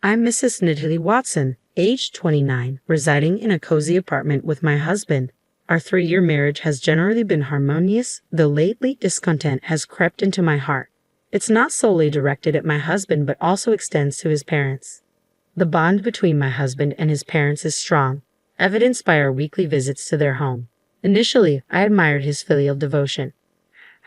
I'm Mrs. Natalie Watson, age 29, residing in a cozy apartment with my husband. Our 3-year marriage has generally been harmonious, though lately discontent has crept into my heart. It's not solely directed at my husband but also extends to his parents. The bond between my husband and his parents is strong, evidenced by our weekly visits to their home. Initially, I admired his filial devotion.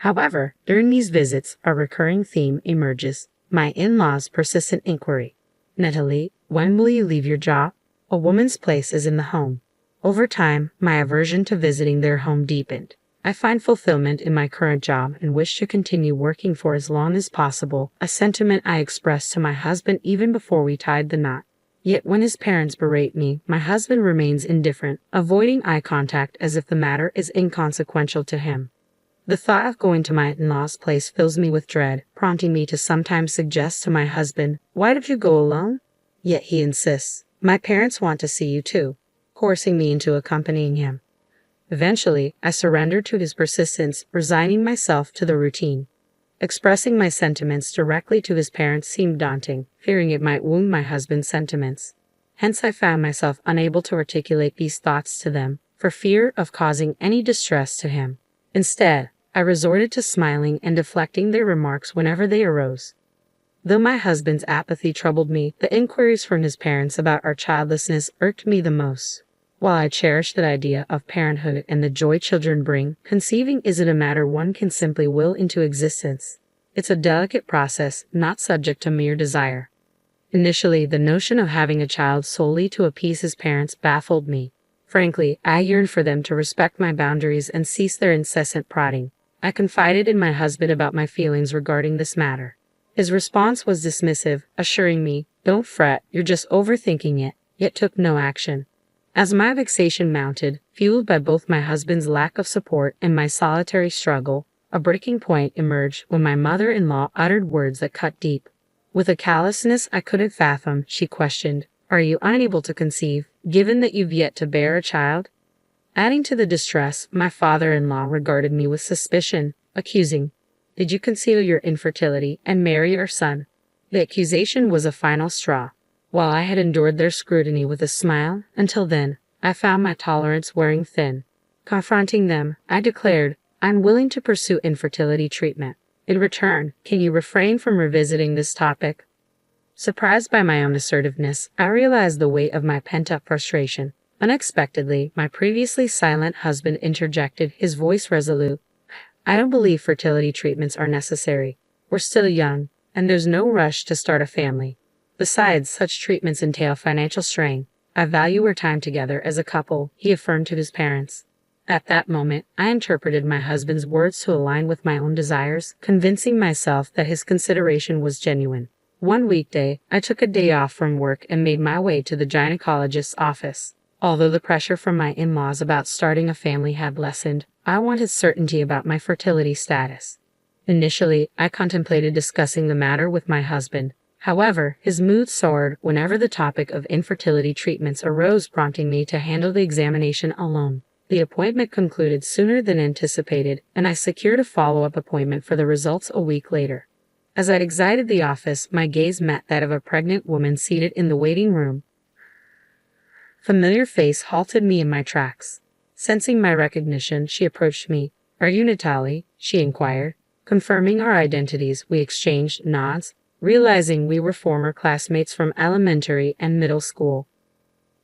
However, during these visits, a recurring theme emerges: my in-laws' persistent inquiry. Natalie, when will you leave your job? A woman's place is in the home. Over time, my aversion to visiting their home deepened. I find fulfillment in my current job and wish to continue working for as long as possible, a sentiment I expressed to my husband even before we tied the knot. Yet when his parents berate me, my husband remains indifferent, avoiding eye contact as if the matter is inconsequential to him. The thought of going to my in-laws' place fills me with dread, prompting me to sometimes suggest to my husband, "Why don't you go alone?" Yet he insists, "My parents want to see you too," forcing me into accompanying him. Eventually, I surrendered to his persistence, resigning myself to the routine. Expressing my sentiments directly to his parents seemed daunting, fearing it might wound my husband's sentiments. Hence I found myself unable to articulate these thoughts to them, for fear of causing any distress to him. Instead, I resorted to smiling and deflecting their remarks whenever they arose. Though my husband's apathy troubled me, the inquiries from his parents about our childlessness irked me the most. While I cherish the idea of parenthood and the joy children bring, conceiving isn't a matter one can simply will into existence. It's a delicate process, not subject to mere desire. Initially, the notion of having a child solely to appease his parents baffled me. Frankly, I yearned for them to respect my boundaries and cease their incessant prodding. I confided in my husband about my feelings regarding this matter. His response was dismissive, assuring me, "Don't fret, you're just overthinking it," yet took no action. As my vexation mounted, fueled by both my husband's lack of support and my solitary struggle, a breaking point emerged when my mother-in-law uttered words that cut deep. With a callousness I couldn't fathom, she questioned, "Are you unable to conceive, given that you've yet to bear a child?" Adding to the distress, my father-in-law regarded me with suspicion, accusing, "Did you conceal your infertility and marry our son?" The accusation was a final straw. While I had endured their scrutiny with a smile, until then, I found my tolerance wearing thin. Confronting them, I declared, "I'm willing to pursue infertility treatment. In return, can you refrain from revisiting this topic?" Surprised by my own assertiveness, I realized the weight of my pent-up frustration. Unexpectedly, my previously silent husband interjected, his voice resolute. "I don't believe fertility treatments are necessary. We're still young, and there's no rush to start a family. Besides, such treatments entail financial strain. I value our time together as a couple," he affirmed to his parents. At that moment, I interpreted my husband's words to align with my own desires, convincing myself that his consideration was genuine. One weekday, I took a day off from work and made my way to the gynecologist's office. Although the pressure from my in-laws about starting a family had lessened, I wanted certainty about my fertility status. Initially, I contemplated discussing the matter with my husband. However, his mood soared whenever the topic of infertility treatments arose, prompting me to handle the examination alone. The appointment concluded sooner than anticipated, and I secured a follow-up appointment for the results a week later. As I exited the office, my gaze met that of a pregnant woman seated in the waiting room. Familiar face halted me in my tracks. Sensing my recognition, she approached me. "Are you Natalie?" she inquired. Confirming our identities, we exchanged nods, realizing we were former classmates from elementary and middle school.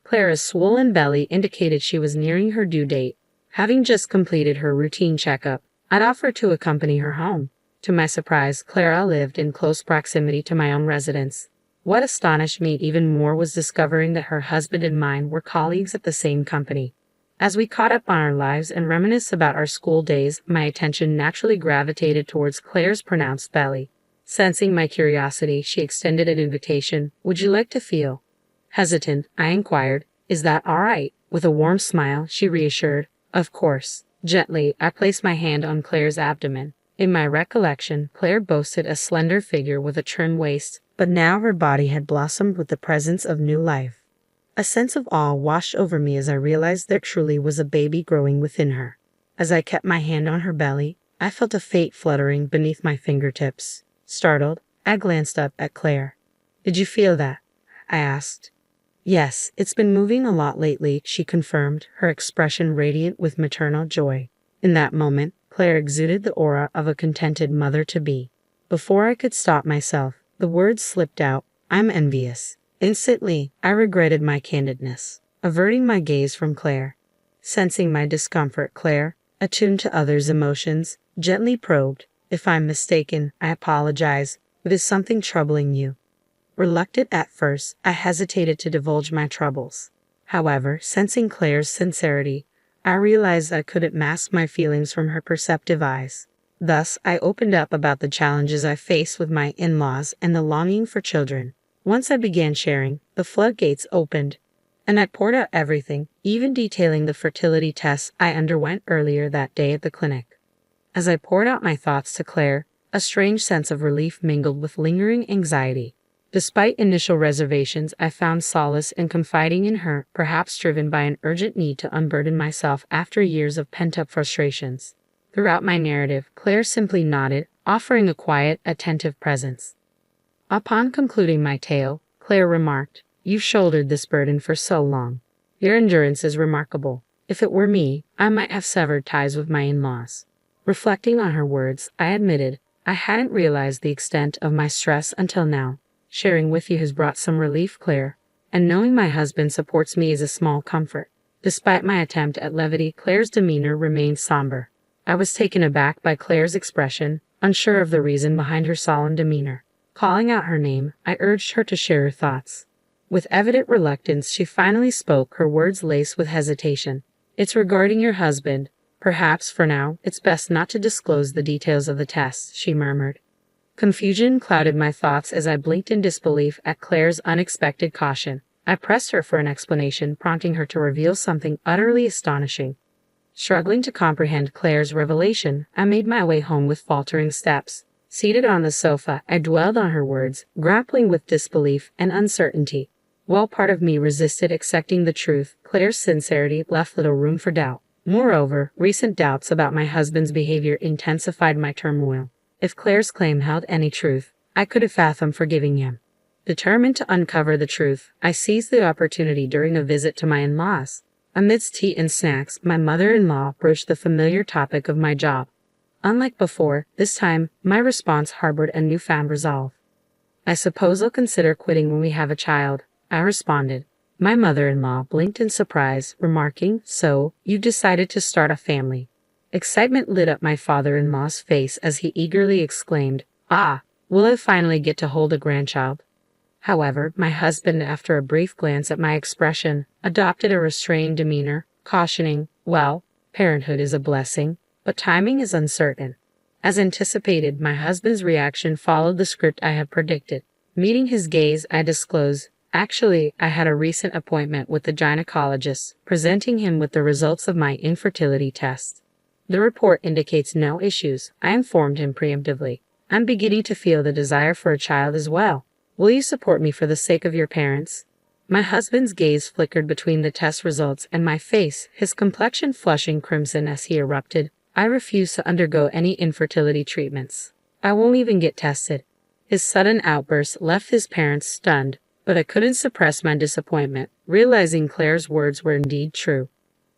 Clara's swollen belly indicated she was nearing her due date. Having just completed her routine checkup, I'd offered to accompany her home. To my surprise, Clara lived in close proximity to my own residence. What astonished me even more was discovering that her husband and mine were colleagues at the same company. As we caught up on our lives and reminisced about our school days, my attention naturally gravitated towards Claire's pronounced belly. Sensing my curiosity, she extended an invitation. "Would you like to feel?" Hesitant, I inquired, "Is that all right?" With a warm smile, she reassured, "Of course." Gently, I placed my hand on Claire's abdomen. In my recollection, Claire boasted a slender figure with a trim waist, but now her body had blossomed with the presence of new life. A sense of awe washed over me as I realized there truly was a baby growing within her. As I kept my hand on her belly, I felt a fate fluttering beneath my fingertips. Startled, I glanced up at Claire. "Did you feel that?" I asked. Yes, it's been moving a lot lately, she confirmed, her expression radiant with maternal joy. In that moment, Claire exuded the aura of a contented mother-to-be. Before I could stop myself, the words slipped out, I'm envious. Instantly, I regretted my candidness, averting my gaze from Claire. Sensing my discomfort, Claire, attuned to others' emotions, gently probed, if I'm mistaken, I apologize, but is something troubling you? Reluctant at first, I hesitated to divulge my troubles. However, sensing Claire's sincerity, I realized I couldn't mask my feelings from her perceptive eyes. Thus, I opened up about the challenges I faced with my in-laws and the longing for children. Once I began sharing, the floodgates opened, and I poured out everything, even detailing the fertility tests I underwent earlier that day at the clinic. As I poured out my thoughts to Claire, a strange sense of relief mingled with lingering anxiety. Despite initial reservations, I found solace in confiding in her, perhaps driven by an urgent need to unburden myself after years of pent-up frustrations. Throughout my narrative, Claire simply nodded, offering a quiet, attentive presence. Upon concluding my tale, Claire remarked, You've shouldered this burden for so long. Your endurance is remarkable. If it were me, I might have severed ties with my in-laws. Reflecting on her words, I admitted, I hadn't realized the extent of my stress until now. Sharing with you has brought some relief, Claire, and knowing my husband supports me is a small comfort. Despite my attempt at levity, Claire's demeanor remained somber. I was taken aback by Claire's expression, unsure of the reason behind her solemn demeanor. Calling out her name, I urged her to share her thoughts. With evident reluctance, she finally spoke, her words laced with hesitation. It's regarding your husband. Perhaps, for now, it's best not to disclose the details of the test, she murmured. Confusion clouded my thoughts as I blinked in disbelief at Claire's unexpected caution. I pressed her for an explanation, prompting her to reveal something utterly astonishing. Struggling to comprehend Claire's revelation, I made my way home with faltering steps. Seated on the sofa, I dwelled on her words, grappling with disbelief and uncertainty. While part of me resisted accepting the truth, Claire's sincerity left little room for doubt. Moreover, recent doubts about my husband's behavior intensified my turmoil. If Claire's claim held any truth, I could have fathomed forgiving him. Determined to uncover the truth, I seized the opportunity during a visit to my in-laws. Amidst tea and snacks, my mother-in-law broached the familiar topic of my job. Unlike before, this time, my response harbored a newfound resolve. I suppose I'll consider quitting when we have a child, I responded. My mother-in-law blinked in surprise, remarking, So, you decided to start a family. Excitement lit up my father-in-law's face as he eagerly exclaimed, Ah, will I finally get to hold a grandchild? However, my husband, after a brief glance at my expression, adopted a restrained demeanor, cautioning, Well, parenthood is a blessing, but timing is uncertain. As anticipated, my husband's reaction followed the script I had predicted. Meeting his gaze, I disclosed, Actually, I had a recent appointment with the gynecologist, presenting him with the results of my infertility test. The report indicates no issues, I informed him preemptively. I'm beginning to feel the desire for a child as well. Will you support me for the sake of your parents? My husband's gaze flickered between the test results and my face, his complexion flushing crimson as he erupted. I refuse to undergo any infertility treatments. I won't even get tested. His sudden outburst left his parents stunned, but I couldn't suppress my disappointment, realizing Claire's words were indeed true.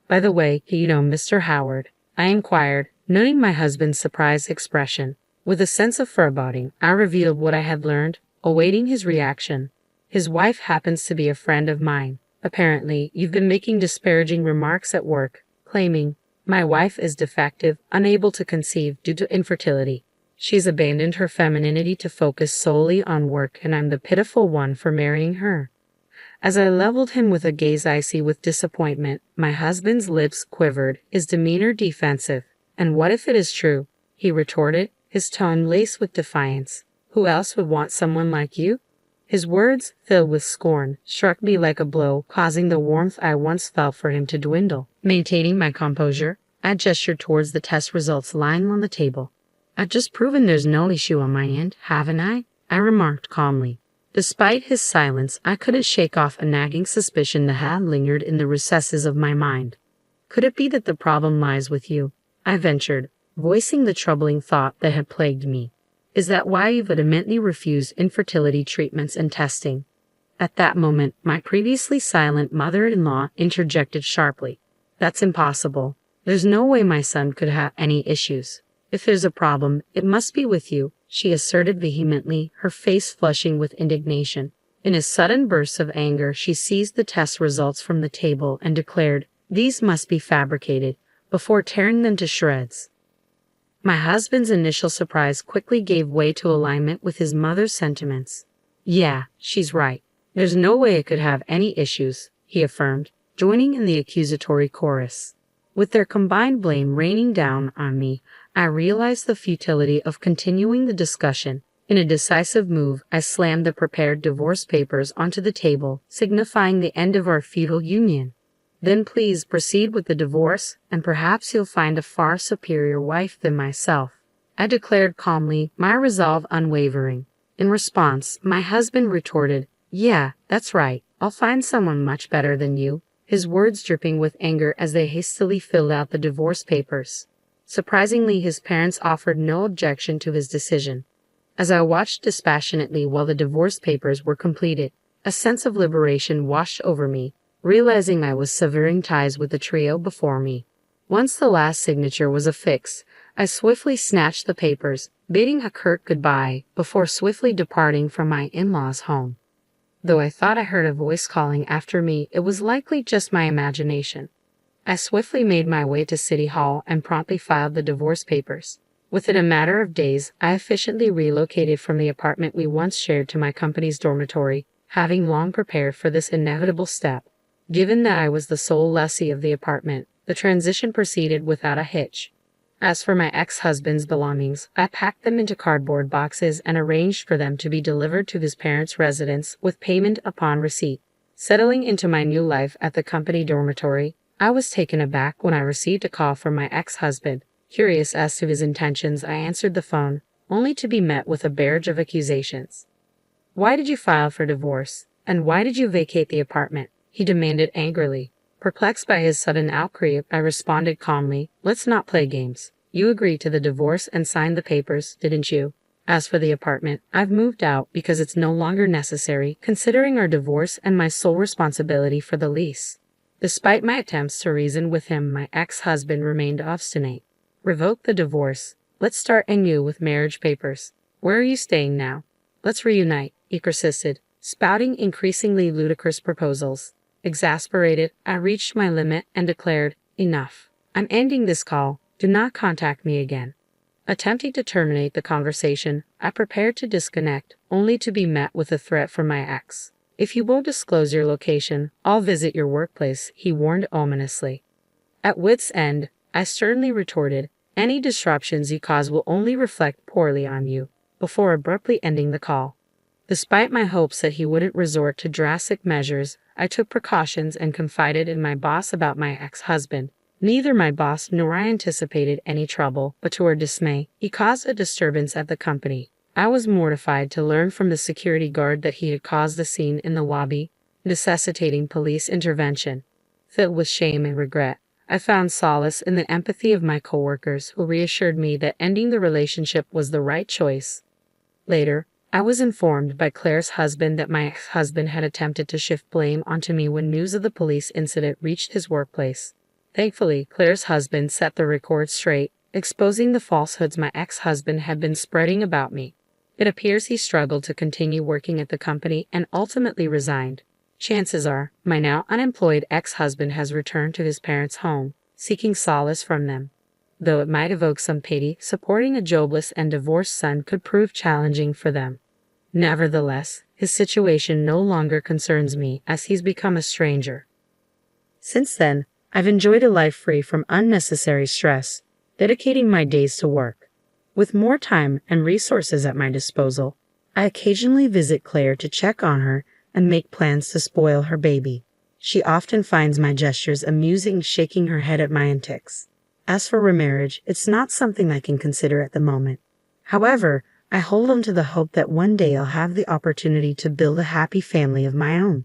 By the way, you know Mr. Howard? I inquired, noting my husband's surprised expression. With a sense of foreboding, I revealed what I had learned, awaiting his reaction. His wife happens to be a friend of mine. Apparently, you've been making disparaging remarks at work, claiming, My wife is defective, unable to conceive due to infertility. She's abandoned her femininity to focus solely on work, and I'm the pitiful one for marrying her. As I leveled him with a gaze icy with disappointment, my husband's lips quivered, his demeanor defensive. And what if it is true? He retorted, his tone laced with defiance. Who else would want someone like you? His words, filled with scorn, struck me like a blow, causing the warmth I once felt for him to dwindle. Maintaining my composure, I gestured towards the test results lying on the table. I've just proven there's no issue on my end, haven't I? I remarked calmly. Despite his silence, I couldn't shake off a nagging suspicion that had lingered in the recesses of my mind. Could it be that the problem lies with you? I ventured, voicing the troubling thought that had plagued me. Is that why you've adamantly refused infertility treatments and testing? At that moment, my previously silent mother-in-law interjected sharply. That's impossible. There's no way my son could have any issues. If there's a problem, it must be with you, she asserted vehemently, her face flushing with indignation. In a sudden burst of anger, she seized the test results from the table and declared, "These must be fabricated," before tearing them to shreds. My husband's initial surprise quickly gave way to alignment with his mother's sentiments. "Yeah, she's right. There's no way it could have any issues," he affirmed, joining in the accusatory chorus. With their combined blame raining down on me, I realized the futility of continuing the discussion. In a decisive move, I slammed the prepared divorce papers onto the table, signifying the end of our feudal union. "Then please proceed with the divorce, and perhaps you'll find a far superior wife than myself," I declared calmly, my resolve unwavering. In response, my husband retorted, "Yeah, that's right. I'll find someone much better than you," his words dripping with anger as they hastily filled out the divorce papers. Surprisingly, his parents offered no objection to his decision. As I watched dispassionately while the divorce papers were completed, a sense of liberation washed over me, realizing I was severing ties with the trio before me. Once the last signature was affixed, I swiftly snatched the papers, bidding a curt goodbye before swiftly departing from my in-laws' home. Though I thought I heard a voice calling after me, it was likely just my imagination. I swiftly made my way to City Hall and promptly filed the divorce papers. Within a matter of days, I efficiently relocated from the apartment we once shared to my company's dormitory, having long prepared for this inevitable step. Given that I was the sole lessee of the apartment, the transition proceeded without a hitch. As for my ex-husband's belongings, I packed them into cardboard boxes and arranged for them to be delivered to his parents' residence with payment upon receipt. Settling into my new life at the company dormitory, I was taken aback when I received a call from my ex-husband. Curious as to his intentions, I answered the phone, only to be met with a barrage of accusations. "Why did you file for divorce? And why did you vacate the apartment?" he demanded angrily. Perplexed by his sudden outcry, I responded calmly, "Let's not play games. You agreed to the divorce and signed the papers, didn't you? As for the apartment, I've moved out because it's no longer necessary, considering our divorce and my sole responsibility for the lease." Despite my attempts to reason with him, my ex-husband remained obstinate. "Revoke the divorce. Let's start anew with marriage papers. Where are you staying now? Let's reunite," he persisted, spouting increasingly ludicrous proposals. Exasperated, I reached my limit and declared, "Enough. I'm ending this call. Do not contact me again." Attempting to terminate the conversation, I prepared to disconnect, only to be met with a threat from my ex. "If you won't disclose your location, I'll visit your workplace," he warned ominously. At wit's end, I sternly retorted, "Any disruptions you cause will only reflect poorly on you," before abruptly ending the call. Despite my hopes that he wouldn't resort to drastic measures, I took precautions and confided in my boss about my ex-husband. Neither my boss nor I anticipated any trouble, but to our dismay, he caused a disturbance at the company. I was mortified to learn from the security guard that he had caused a scene in the lobby, necessitating police intervention. Filled with shame and regret, I found solace in the empathy of my coworkers who reassured me that ending the relationship was the right choice. Later, I was informed by Claire's husband that my ex-husband had attempted to shift blame onto me when news of the police incident reached his workplace. Thankfully, Claire's husband set the record straight, exposing the falsehoods my ex-husband had been spreading about me. It appears he struggled to continue working at the company and ultimately resigned. Chances are, my now unemployed ex-husband has returned to his parents' home, seeking solace from them. Though it might evoke some pity, supporting a jobless and divorced son could prove challenging for them. Nevertheless, his situation no longer concerns me as he's become a stranger. Since then, I've enjoyed a life free from unnecessary stress, dedicating my days to work. With more time and resources at my disposal, I occasionally visit Claire to check on her and make plans to spoil her baby. She often finds my gestures amusing, shaking her head at my antics. As for remarriage, it's not something I can consider at the moment. However, I hold on to the hope that one day I'll have the opportunity to build a happy family of my own.